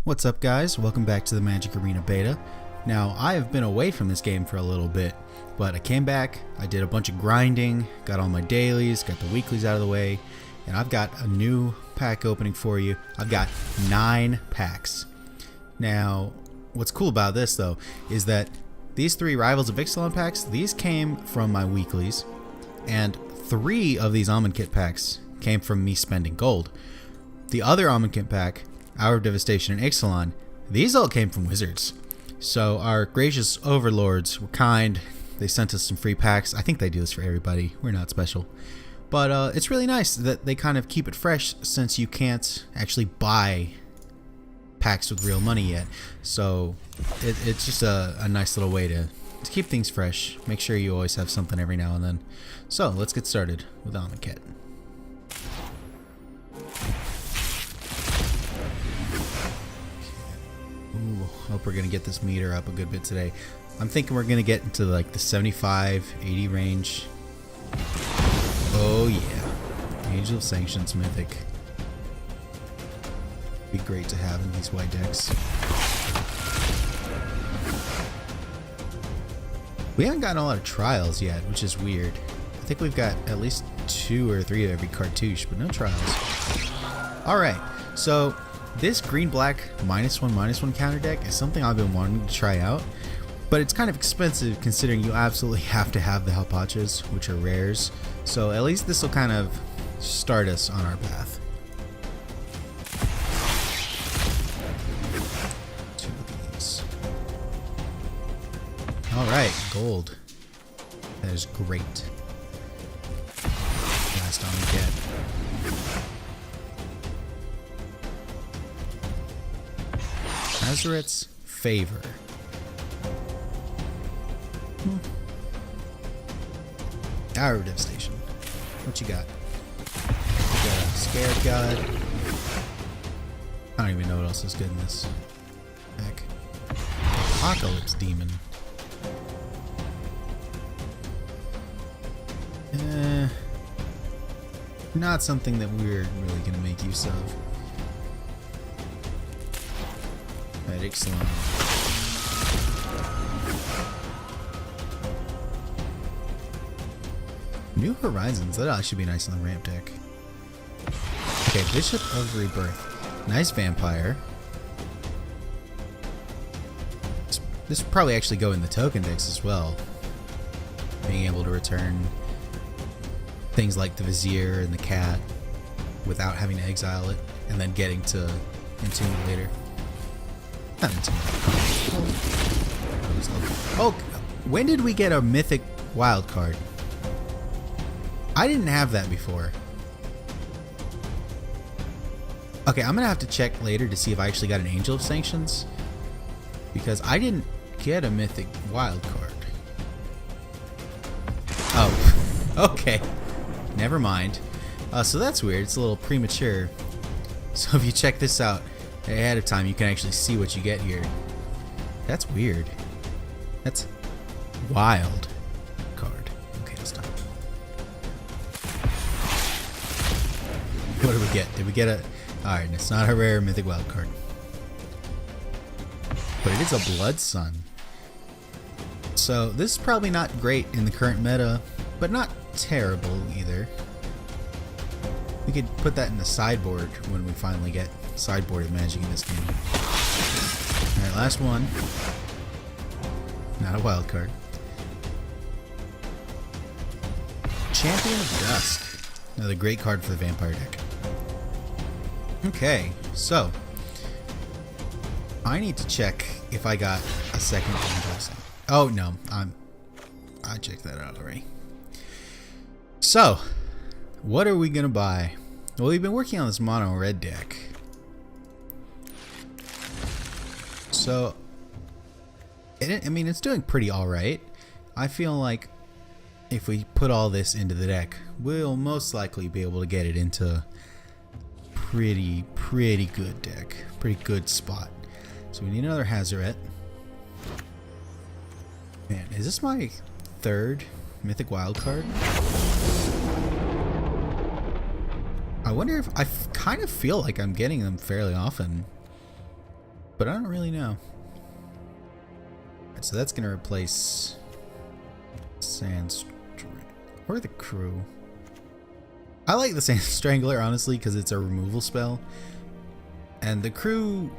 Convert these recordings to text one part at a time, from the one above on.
What's up guys, welcome back to the Magic Arena Beta. Now I have been away from this game for a little bit, but I came back, I did a bunch of grinding, got all my dailies, got the weeklies out of the way, and I've got a new pack opening for you. I've got 9 packs. Now what's cool about this though is that these 3 Rivals of Ixalan packs, these came from my weeklies, and 3 of these Almond Kit packs came from me spending gold. The other Almond Kit pack, Hour of Devastation and Ixalan, these all came from Wizards. So our gracious overlords were kind. They sent us some free packs. I think they do this for everybody. We're not special. But it's really nice that they kind of keep it fresh since you can't actually buy packs with real money yet. So it's just a nice little way to keep things fresh. Make sure you always have something every now and then. So let's get started with Almond Kit. Ooh, hope we're gonna get this meter up a good bit today. I'm thinking we're gonna get into like the 75-80 range. Oh yeah, Angel of Sanctions Mythic. Be great to have in these white decks. We haven't gotten a lot of trials yet, which is weird. I think we've got at least 2 or 3 of every cartouche, but no trials. Alright, so this green-black -1/-1 counter deck is something I've been wanting to try out, but it's kind of expensive considering you absolutely have to have the Halpachas, which are rares, so at least this will kind of start us on our path. 2 of these. Alright, gold. That is great. Last on we get. Azaret's Favor. Hour of Devastation. What you got? You got a Scared God. I don't even know what else is good in this pack. Apocalypse Demon. Not something that we're really going to make use of. Ixalan. New Horizons, that'll actually be nice on the ramp deck. Okay, Bishop of Rebirth. Nice vampire. This would probably actually go in the token decks as well. Being able to return things like the Vizier and the Cat without having to exile it, and then getting to Entomb it later. Oh, when did we get a mythic wild card? I didn't have that before. Okay, I'm gonna have to check later to see if I actually got an Angel of Sanctions, because I didn't get a mythic wild card. Oh, okay. Never mind. So that's weird. It's a little premature. So if you check this out ahead of time, you can actually see what you get here. That's weird. That's wild card. Okay, let's stop. What did we get? Did we get a... Alright, it's not a rare mythic wild card. But it is a Blood Sun. So this is probably not great in the current meta, but not terrible either. We could put that in the sideboard when we finally get sideboarded Magic in this game. Alright, last one. Not a wild card. Champion of Dusk. Another great card for the vampire deck. Okay, so I need to check if I got a second Angel. Oh no, I checked that out already. So, what are we gonna buy? Well, we've been working on this mono red deck. So, I mean, it's doing pretty alright. I feel like if we put all this into the deck, we'll most likely be able to get it into pretty good deck. Pretty good spot. So we need another Hazoret. Man, is this my 3rd mythic wild card? I wonder if I kind of feel like I'm getting them fairly often. but I don't really know. Alright, so that's going to replace Sand or the Crew. I like the Sand Strangler, honestly, because it's a removal spell. And the Crew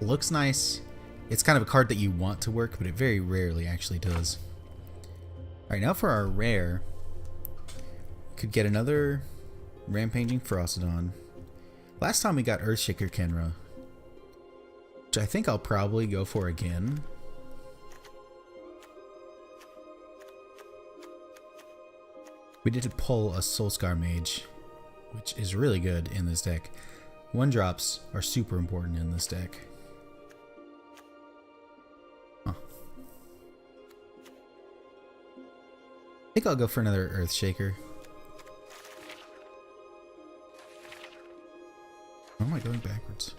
looks nice. It's kind of a card that you want to work, but it very rarely actually does. Alright, now for our rare. Could get another Rampaging Ferocidon. Last time we got Earthshaker Kenra, which I think I'll probably go for again. We did pull a Soulscar Mage, which is really good in this deck. 1-drops are super important in this deck. Huh. I think I'll go for another Earthshaker. Why am I going backwards?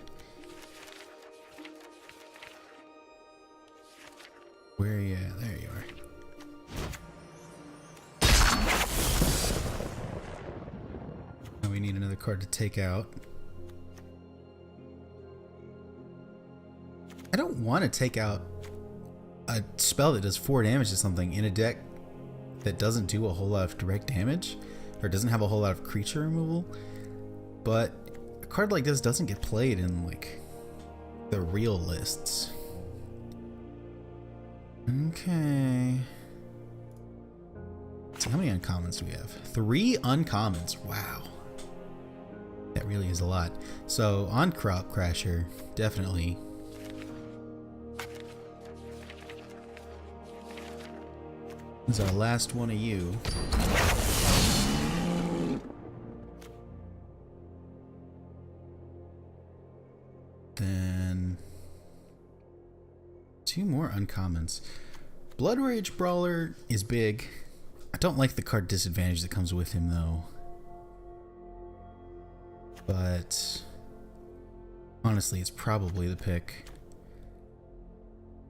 Where are you at? There you are. Now we need another card to take out. I don't want to take out a spell that does 4 damage to something in a deck that doesn't do a whole lot of direct damage or doesn't have a whole lot of creature removal, but a card like this doesn't get played in like the real lists. Okay. So how many uncommons do we have? 3 uncommons. Wow. That really is a lot. So on Crop Crasher, definitely. This is our last one of you. Then 2 more uncommons. Blood Rage Brawler is big. I don't like the card disadvantage that comes with him though. But honestly, it's probably the pick.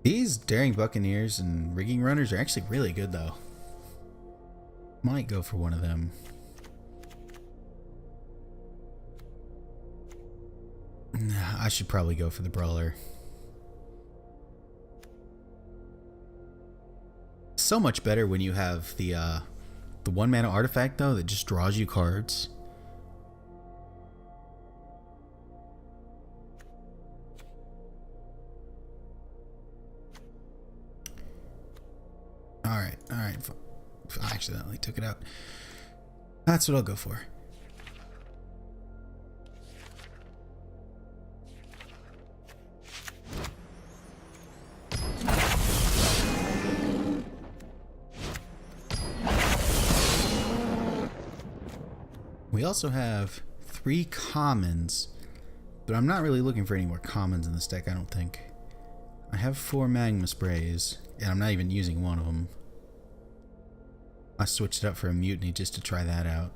These Daring Buccaneers and Rigging Runners are actually really good though. Might go for one of them. Nah, I should probably go for the Brawler. So much better when you have the 1-mana artifact though that just draws you cards. Alright. I accidentally took it out. That's what I'll go for. We also have 3 commons, but I'm not really looking for any more commons in this deck, I don't think. I have 4 Magma Sprays, and I'm not even using one of them. I switched it up for a Mutiny just to try that out.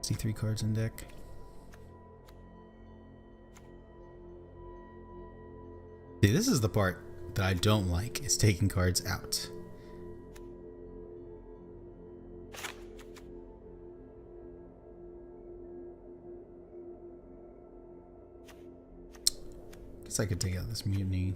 See 3 cards in deck? See, this is the part that I don't like, is taking cards out. Guess I could take out this Mutiny.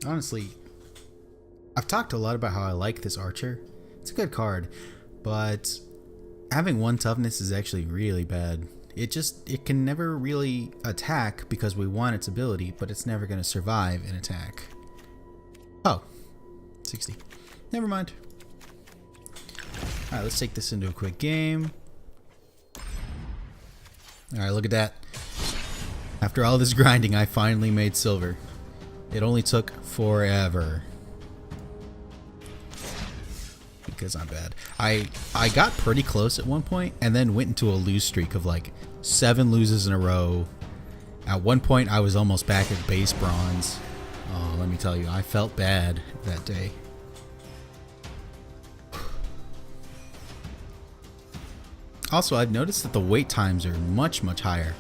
Honestly, I've talked a lot about how I like this Archer. It's a good card, but having 1 toughness is actually really bad. It can never really attack because we want its ability, but it's never going to survive an attack. Oh, 60. Never mind. Alright, let's take this into a quick game. Alright, look at that. After all this grinding, I finally made silver. It only took forever. Because I'm bad. I got pretty close at one point and then went into a lose streak of like 7 loses in a row. At one point I was almost back at base bronze. Oh, let me tell you, I felt bad that day. Also, I've noticed that the wait times are much higher.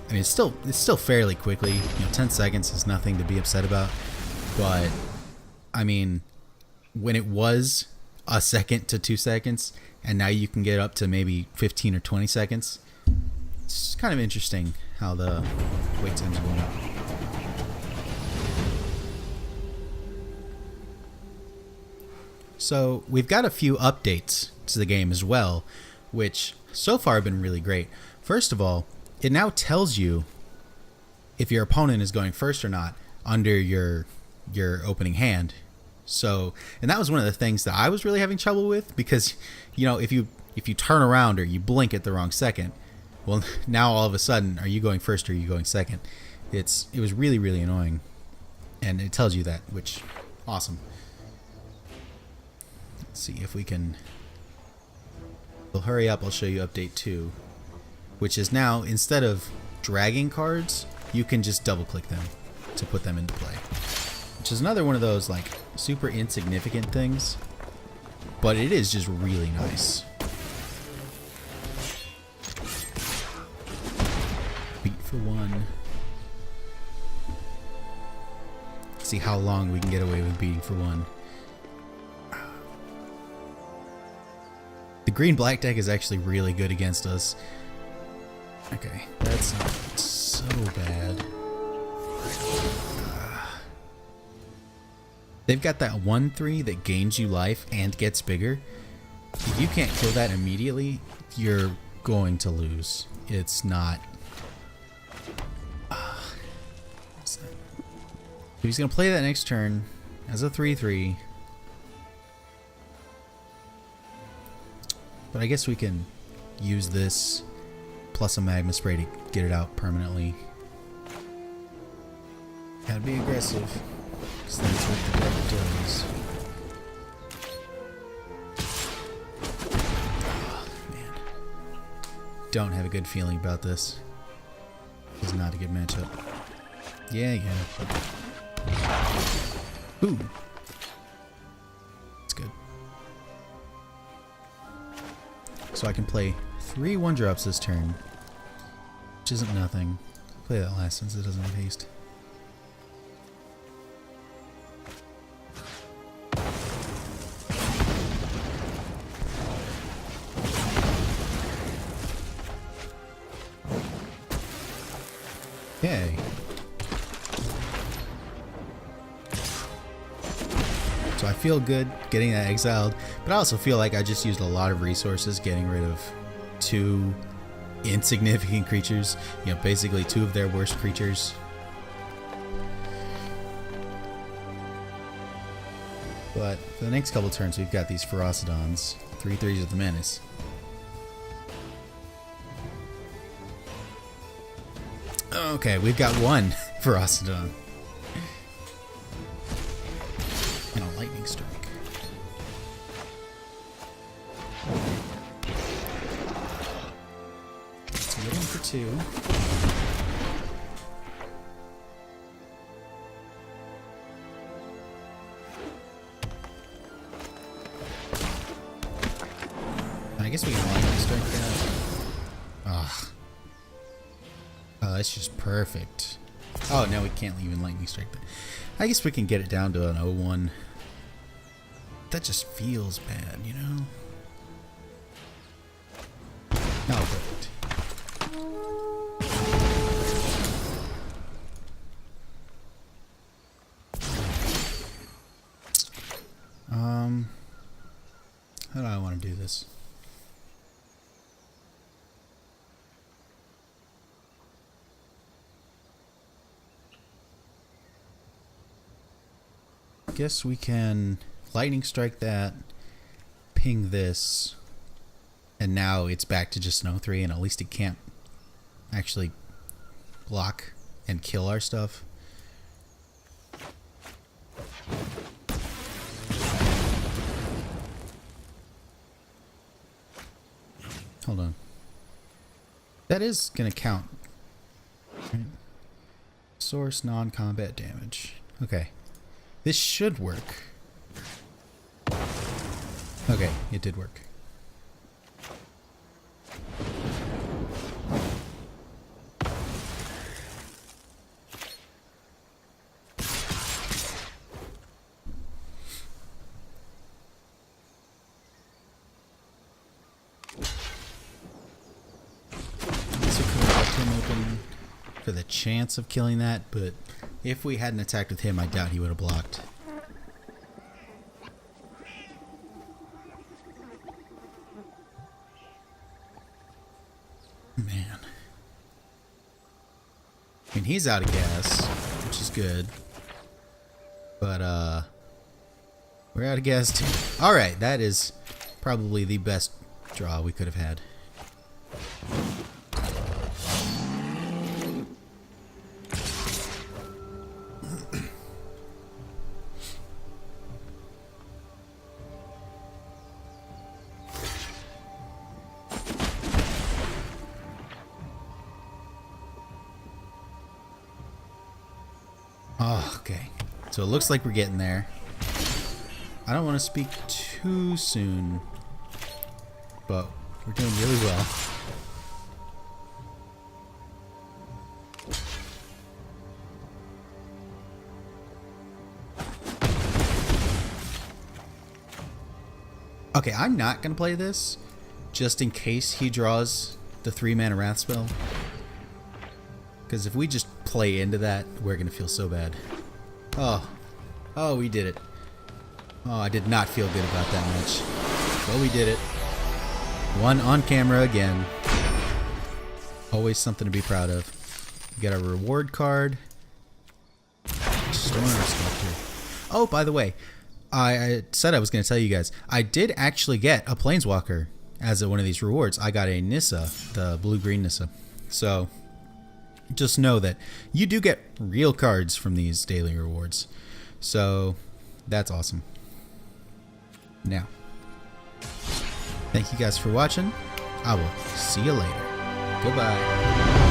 I mean, it's still fairly quickly. 10 seconds is nothing to be upset about. But I mean, when it was a second to 2 seconds, and now you can get up to maybe 15 or 20 seconds, it's kind of interesting how the wait times are going up. So we've got a few updates to the game as well, which so far have been really great. First of all, it now tells you if your opponent is going first or not under your opening hand. So, and that was one of the things that I was really having trouble with, because if you turn around or you blink at the wrong second, well, now all of a sudden, are you going first or are you going second? It was really annoying, and it tells you that, which awesome. Let's see if we can. Well, hurry up, I'll show you update 2, which is now, instead of dragging cards, you can just double click them to put them into play, which is another one of those like super insignificant things, but it is just really nice. Beat for 1. See how long we can get away with beating for 1. The green-black deck is actually really good against us. Okay, that's not so bad. They've got that 1/3 that gains you life and gets bigger. If you can't kill that immediately, you're going to lose. It's not... what's that? He's going to play that next turn as a 3/3. But I guess we can use this plus a magma spray to get it out permanently. Gotta be aggressive, because that's what the deck does. Oh, man. Don't have a good feeling about this. This is not a good matchup. Yeah. Ooh. That's good. So I can play 3 1-drops this turn, which isn't nothing. Play that last since it doesn't have haste. Yay. So I feel good getting that exiled, but I also feel like I just used a lot of resources getting rid of 2 insignificant creatures. Basically 2 of their worst creatures. But for the next couple turns, we've got these Ferocidons, 3/3s with the Menace. Okay, we've got 1 Ferocidon. And a Lightning Strike. Let's get in for 2. I guess we can Lightning Strike that. Ugh. Oh, that's just perfect. Oh, no, we can't even Lightning Strike that. I guess we can get it down to an 0-1. That just feels bad, Oh, perfect. How do I want to do this? Guess we can Lightning Strike that, ping this, and now it's back to just an 0-3, and at least it can't actually block and kill our stuff. Hold on. That is going to count. Right. Source non-combat damage. Okay. This should work. Okay, it did work. for the chance of killing that, but if we hadn't attacked with him, I doubt he would have blocked. Man. I mean, he's out of gas, which is good. But, we're out of gas too. Alright, that is probably the best draw we could have had. Oh, okay. So it looks like we're getting there. I don't want to speak too soon, but we're doing really well. Okay, I'm not going to play this just in case he draws the 3-mana Wrath spell. Because if we just play into that, we're going to feel so bad. Oh. Oh, we did it. Oh, I did not feel good about that match. But we did it. One on camera again. Always something to be proud of. We got a reward card. Storm Sculptor. Oh, by the way, I said I was going to tell you guys. I did actually get a Planeswalker as one of these rewards. I got a Nissa, the blue-green Nissa. So just know that you do get real cards from these daily rewards. So that's awesome. Now, thank you guys for watching. I will see you later. Goodbye.